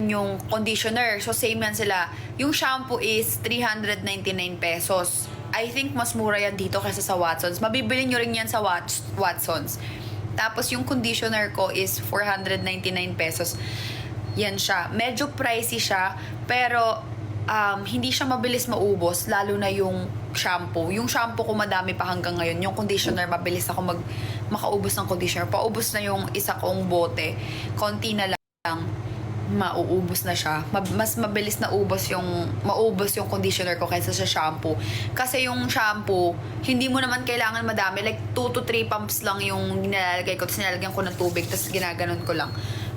yung conditioner. So, same yan sila. Yung shampoo is 399 pesos. I think mas mura yan dito kaysa sa Watsons. Mabibili nyo rin yan sa Watsons. Tapos, yung conditioner ko is 499 pesos. Yan siya. Medyo pricey siya, pero hindi siya mabilis maubos, lalo na yung shampoo. Yung shampoo ko madami pa hanggang ngayon. Yung conditioner, mabilis ako makaubos ng conditioner. Paubos na yung isa kong bote. Konti na lang, mauubos na siya. Mas mabilis na maubos yung conditioner ko kaysa sa shampoo. Kasi yung shampoo, hindi mo naman kailangan madami. Like 2 to 3 pumps lang yung nilalagay ko. Tapos nilalagyan ko ng tubig. Tapos ginaganon ko lang.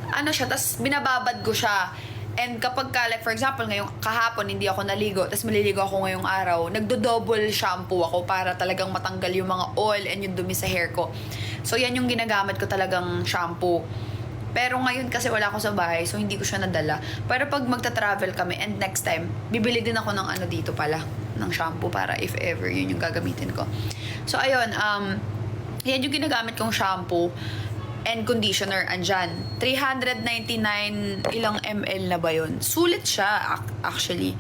Ano siya, tapos binababad ko siya. And kapag like for example, ngayong kahapon hindi ako naligo, tapos maliligo ako ngayong araw, nagdo-double shampoo ako para talagang matanggal yung mga oil and yung dumi sa hair ko. So yan yung ginagamit ko talagang shampoo. Pero ngayon kasi wala ako sa bahay, so hindi ko siya nadala. Pero pag magta-travel kami, and next time, bibili din ako ng dito pala, ng shampoo para if ever yun yung gagamitin ko. So ayun, yan yung ginagamit kong shampoo and conditioner, andyan. 399 ilang ml na ba yun? Sulit siya, actually.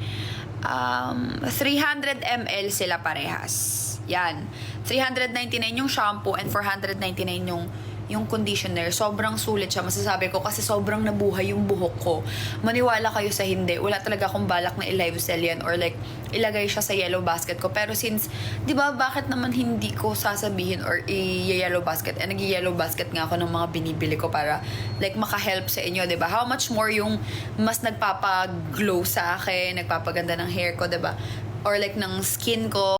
300 ml sila parehas. Yan. 399 yung shampoo and 499 yung conditioner. Sobrang sulit siya, masasabi ko, kasi sobrang nabuhay yung buhok ko. Maniwala kayo sa hindi. Wala talaga akong balak na i-live sell yan or like ilagay siya sa yellow basket ko. Pero since, di ba, bakit naman hindi ko sasabihin or i-yellow basket? And nag-yellow basket nga ako ng mga binibili ko para like maka-help sa inyo, di ba? How much more yung mas nagpapaglow sa akin, nagpapaganda ng hair ko, di ba? Or like ng skin ko.